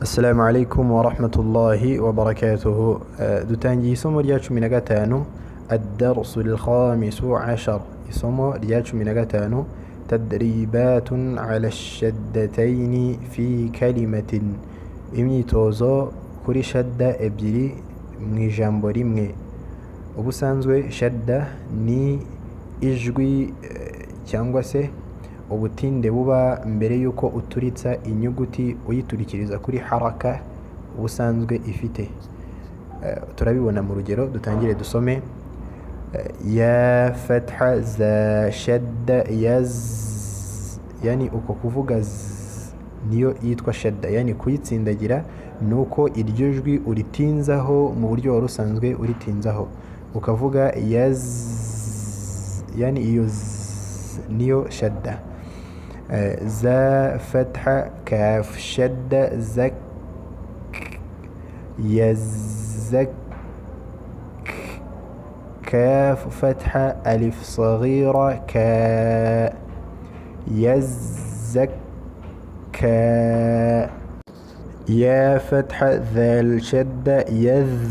السلام عليكم ورحمة الله وبركاته. دوتانجي سومو رياتشو منغتانو الدرس الخامس عشر. سومو رياتشو منغتانو تدريبات على الشدتين في كلمة. إمي توزو كوري شدة إبجري مجامبو ريمغي. ubusanzwe shadda ni ijwi cyangwa se ubutinde buba mbere yuko uturitsa inyuguti uyiturikiriza kuri haraka ubusanzwe ifite. Turabibona mu rugero, dutangire dusome ya fatha za shadda yaz, yani uko kuvuga niyo yitwa shadda, yani kuyitsindagira nuko iryo jwi uritinzaho mu buryo wari usanzwe uritinzaho, ukavuga yaz, yani iyo niyo shadda. za fatha kaf shadda zak yazak. كاف فتحة ألف صغيرة كا يزكى. يا فتحة ذال شدة يذ.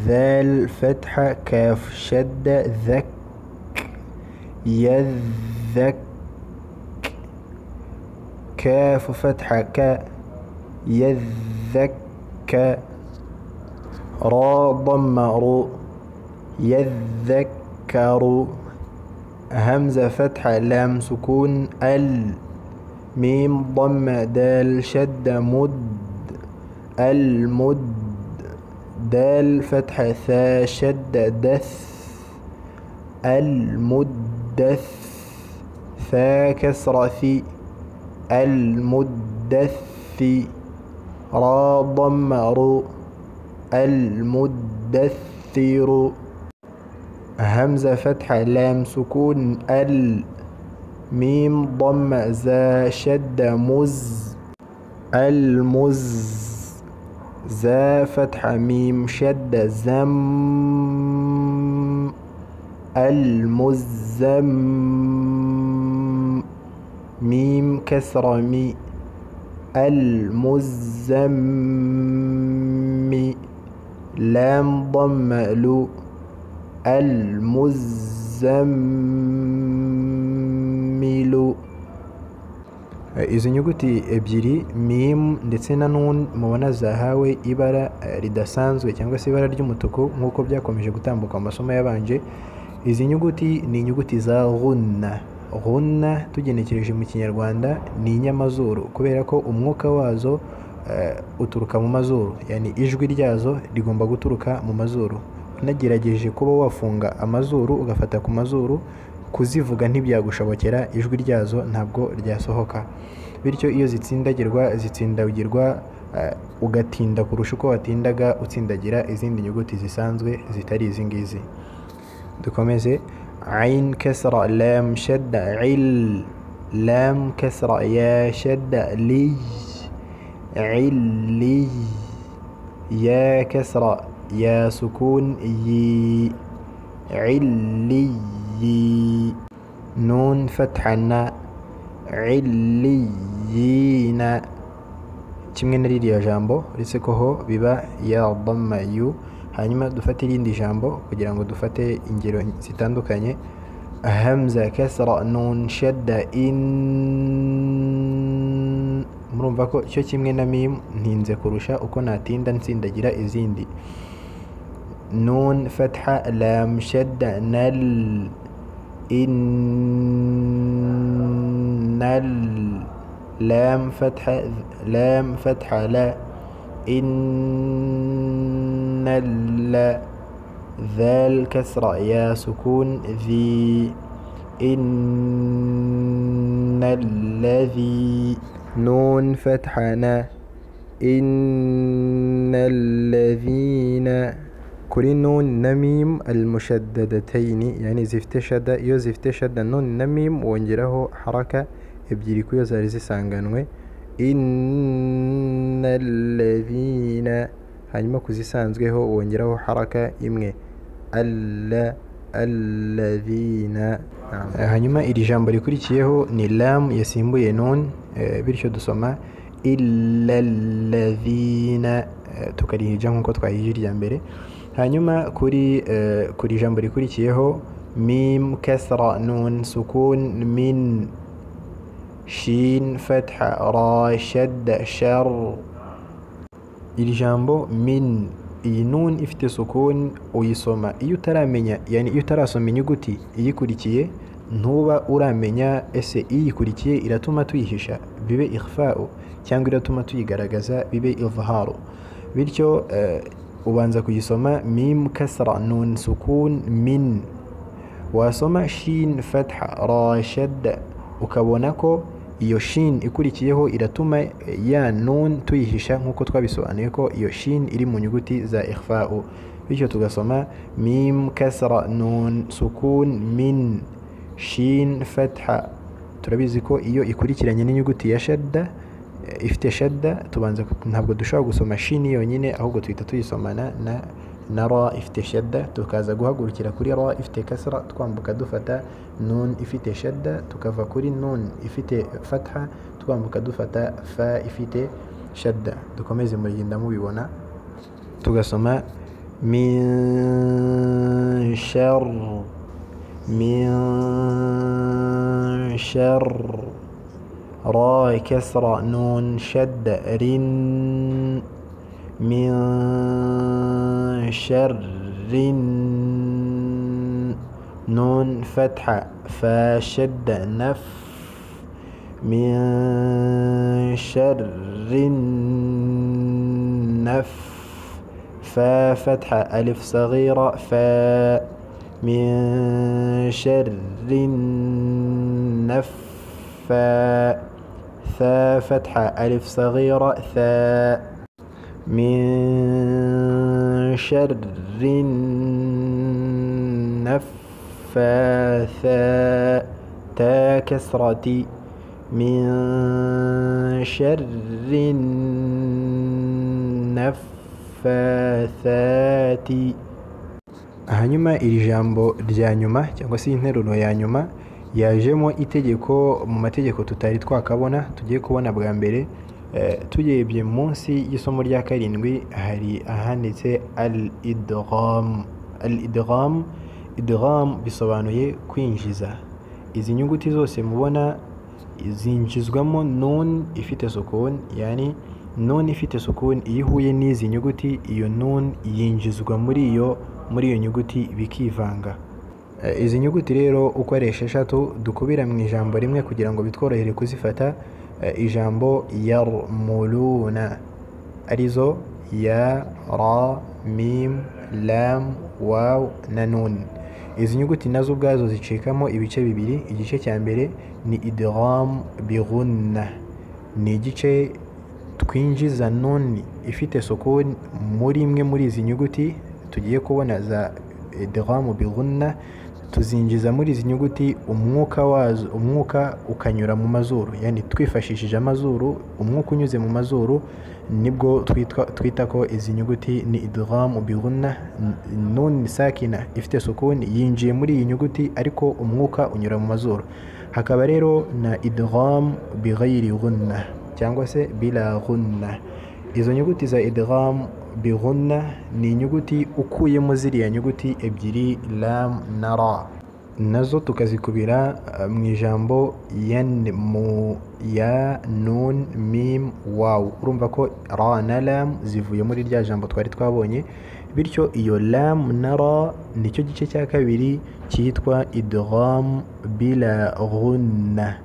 ذال فتحة كاف شدة ذك يذك. كاف فتحة ك يذك. را ضم رو يذكر. همزة فتحة لام سكون ال. ميم ضم دال شد مد المد. دال فتحة ثا شد دث المدث. ثا كسر ثي المدث. را ضم رو المدثر. همزة فتحة لام سكون ال. ميم ضم زا شد مز المز. زا فتحة ميم شد زم المزم. ميم كسر مي المزم. لام ضم لو المزمل. izi nyuguti ebyiri mim ndetse na nun mubona zahawe ibara ridasanzwe cyangwa se ibara ry'umutuku nk'uko byakomeje gutambuka mu masomo yabanje. Izi nyuguti ni inyuguti za ghunna. Ghunna tugenekereje mu kinyarwanda ni inyamazuru, kubera ko umwuka wazo uturuka mu mazuru, yani ijwi ryazo rigomba guturuka mu mazuru. Unagerageje kuba wafunga amazuru ugafata ku mazuru, kuzivuga ntibyagushobokera, ijwi ryazo ntabwo ryasohoka. Bityo iyo zitsindagirwa ugatinda kurusha uko watindaga utsindagira izindi nyuguti zisanzwe zitari izi ngizi. Dukomeze. ain kasra lam shadda il. lam kasra ya shadda li علي. يا كسرة يا سكون يي علي. نون فتحة نا عليين. kimwe na ririya jambo uretse ko ho biba ya dhamma yu. hanyuma dufate irindi jambo kugira ngo dufate ingero zitandukanye. hamza kasra nun shadda in. murumva ko cyo kimwe na mim ntinze kurusha uko natinda nsindagira izindi. nun fatha lam shadda nal innal. lam fatha la innal. ذال كسرة يا سكون ذي إن الذي. نون فتحنا إن الذين. كل نون نميم المشددتين، يعني زفت شدة يو زفت شدة نون نميم ونجره حركة ابجريكو يزارزي سانغانوي. إن الذين hanyuma kuzisanzweho wongeraho haraka imwe alladhina. hanyuma iri jambo rikurikiyeho ni lam yasimbuye nun, bityo dusoma illa alladhina, tukarihija nk'uko twahije irya mbere. Hanyuma kuri ijambo rikurikiyeho mim kasra nun sukun min shin fatha ra shadda shar. Iri jambo min, iyi nun ifite sukun uyisoma iyo utaramenya, yani iyo utarasoma inyuguti iyikurikiye ntuba uramenya ese iyikurikiye iratuma tuyihisha bibe ikhfa'u cyangwa iratuma tuyigaragaza bibe izharu. Bityo ubanza kuyisoma mim kasra nun sukun min, wasoma shin fatha ra shadda ukabona ko iyo shin ikurikiyeho iratuma ya nun tuyihisha nk'uko twabisobanuye ko iyo shin iri mu nyuguti za ikhfa'u. Bityo tugasoma mim kasra nun sukun min shin fatha. Turabizi ko iyo ikurikiranye n'inyuguti ya shadda ifite shadda tubanza, ntabwo dushobora gusoma shin yonyine, ahubwo tuhita tuyisomana na ra ifite shadda, tukaza guhagurukira kuri ra ifite kasra, twambuka dufata nun ifite shadda, tukava kuri nun ifite fatha, twambuka dufata fa ifite shadda. Dukomeze mugenda mubibona, tugasoma min shar ra kasra nun shadda rin min sharrin nun fatha fa shadda naf min sharrin naf fa fatha alif saghira fa min sharrin naf fa ثا فتحة ألف صغيرة ثاء من شر النفاثات تا كسرة من شر النفاثات. Hanyuma iri jambo rya nyuma cyangwa se interuro ya nyuma yajemo itegeko mu mategeko tutari twakabona, tugiye kubona bwa mbere. Tugebye munsi y'isomo rya karindwi hari ahanditse al-idgham. Al-idgham, idgham bisobanuye kwinjiza. Izi nyuguti zose mubona zinjizwamo nun ifite sukun, yani nun ifite sukun iyo ihuye n'izi nyuguti, iyo nun yinjizwa muri iyo nyuguti bikivanga. Izi nyuguti rero uko ari esheshatu dukubira mu ijambo rimwe kugira ngo bitworohere kuzifata. Ijambo yarmuluna arizo ya, ra, mim, lam, waw na nun. Izi nyuguti nazo ubwazo zicikamo ibice bibiri. Igice cya mbere ni idgham bighunna, ni igice twinjiza nun ifite sukun muri imwe muri izi nyuguti tugiye kubona za idgham bighunna, tuzinjiza muri izi nyuguti umwuka wazo, umwuka ukanyura mu mazuru, yani twifashishije amazuru, umwuka unyuze mu mazuru nibwo twita ko izi nyuguti ni idgham bighunna. Nun sakina ifite sukun yinjiye muri iyi nyuguti ariko umwuka unyura mu mazuru. Hakaba rero na idgham bighayri ghunna cyangwa se bila ghunna. Izo nyuguti za idgham bighunna ni inyuguti ukuyemo ziriya nyuguti ebyiri lam na ra, nazo tukazikubira mu ijambo yanmu, ya, nun, mim, waw. Urumva ko ra na lam zivuye muri rya jambo twari twabonye. Bityo iyo lam na ra nicyo gice cya kabiri cyitwa idgham bila ghunna,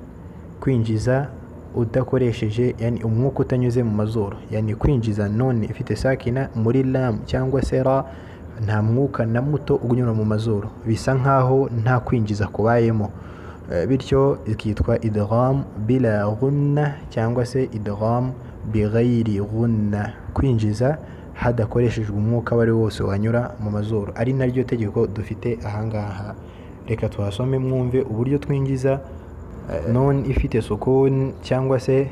kwinjiza udakoresheje, yani umwuka utanyuze mu mazuru, yani kwinjiza nun ifite sakina muri lam cyangwa se ra, nta mwuka na muto unyura mu mazuru, bisa nkaho nta kwinjiza kubayemo. Bityo ikitwa idgham bila ghunna cyangwa se idgham bighayri ghunna, kwinjiza hadakoreshejwe umwuka wari wose wanyura mu mazuru. Ari naryo tegeko dufite ahangaha. Reka tuhasome mwumve uburyo twinjiza nun ifite sukun cyangwa se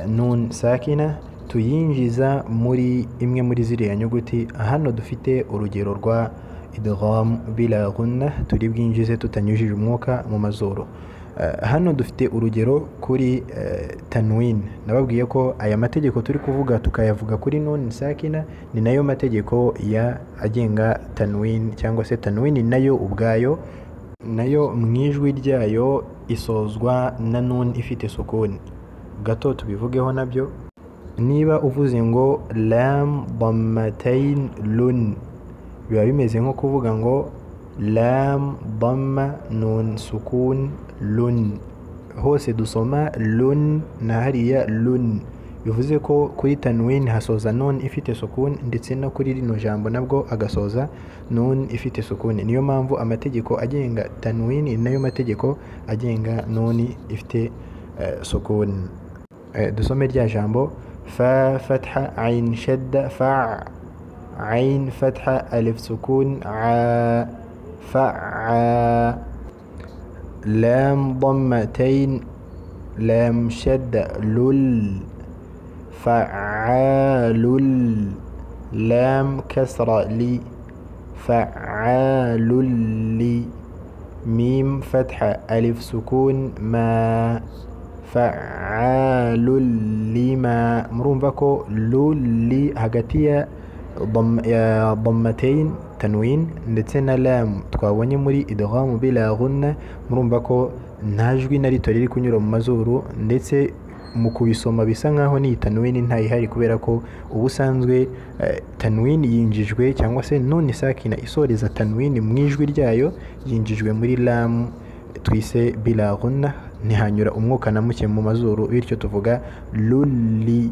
nun sakina, tuyinjiza muri imwe muri ziriya nyuguti. Hano dufite urugero rwa idgham bila ghunna, turi bwinjize tutanyujije umwuka mu mazuru. hano dufite urugero kuri tanwin. Nababwiye ko aya mategeko turi kuvuga tukayavuga kuri nun sakina ni nayo mategeko ya agenga tanwin, cyangwa se tanwin nayo ubwayo nayo mwijwi ryayo isozwa na nun ifite sukuni. Gato tubivugeho nabyo. Niba uvuze ngo lam dammatayn lun, biba bimeze nko kuvuga ngo lam damma nun sukun lun. Hose dusoma lun na hariya lun, bivuze ko kuri tanwin hasoza nun ifite sukun, ndetse no kuri rino jambo nabwo agasoza nun ifite sukun. Niyo mpamvu amategeko agenga tanwin nayo mategeko agenga nun ifite sukun. Dusome rya jambo fa fatha ain shadda fa, ain fatha alif sukun a, fa, lam dammatayn lam shadda lul, fa'alul, lam kasra li, fa'alul li, mim fatha alif sukun ma, fa'alul lima. Murumva ko lulli hagati ya dammatayn tanwin ndetse na lam twabonye muri idgham bila ghunna, murumva ko nta jwi na rito riri kunyura mu mazuru, ndetse mu kubisoma bisa nkaho ni tanwin ntayihari, kubera ko ubusanzwe tanwin yinjijwe cyangwa se nun sakina isoreza tanwin mu ijwi ryayo yinjijwe muri lam twise bila ghunna, ntihanyura umwuka na muke mu mazuru, bityo tuvuga lulli,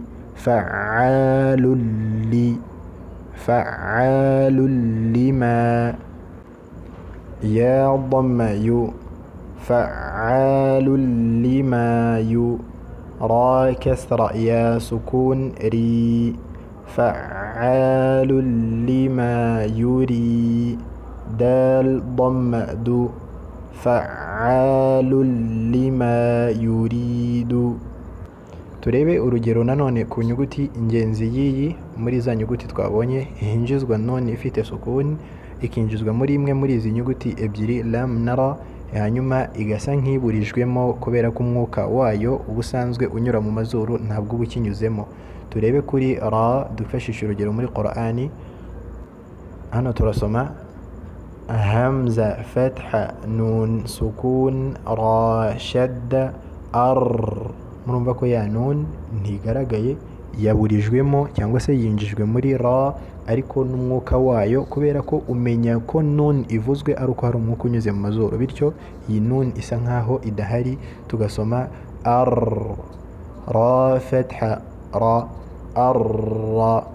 fa'alulli, fa'alul lima, ya damma yu, fa'alul lima yu, ra kasra ya sukun ri, fa'alul lima yuri, dal damma du, fa'alul lima yuridu. Turebe urugero nanone ku nyuguti ingenzi yiyi muri za nyuguti twabonye hinjizwa nun ifite sukun, ikinjizwa muri imwe muri izi nyuguti ebyiri lam na ra, hanyuma igasa nk'iburijwemo kubera ko umwuka wayo ubusanzwe unyura mu mazuru ntabwo uba ukinyuzemo. Turebe kuri ra, dufashisha urugero muri Qur'ani. Hano turasoma hamza fatha nun sukun ra shadda ar. Murumva ko ya nun ntigaragaye, yaburijwemo cyangwa se yinjijwe muri ra, ariko n'umwuka wayo, kubera ko umenya ko nun ivuzwe ari uko hari umwuka unyuze mu mazuru, bityo iyi nun isa nkaho idahari, tugasoma ar, ra fatha ra, arra.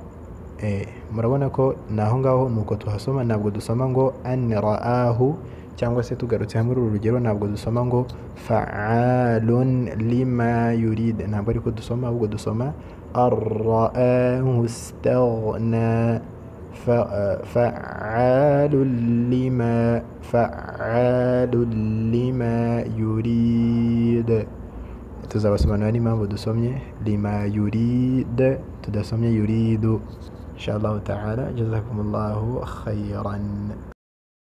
Murabona ko naho ngaho nuko tuhasoma, ntabwo dusoma ngo an ra'ahu, cyangwa se tugarutse hamwe uru rugero ntabwo dusoma ngo fa'alun lima yurid, ntabwo ariko dusoma, ahubwo dusoma ar-ra'ahu istaghna, fa'alul lima yurid. Tuzabasobanurira n'impamvu dusomye lima yurid tudasomye yuridu. Inshallah ta'ala, jazakumullahu khairan.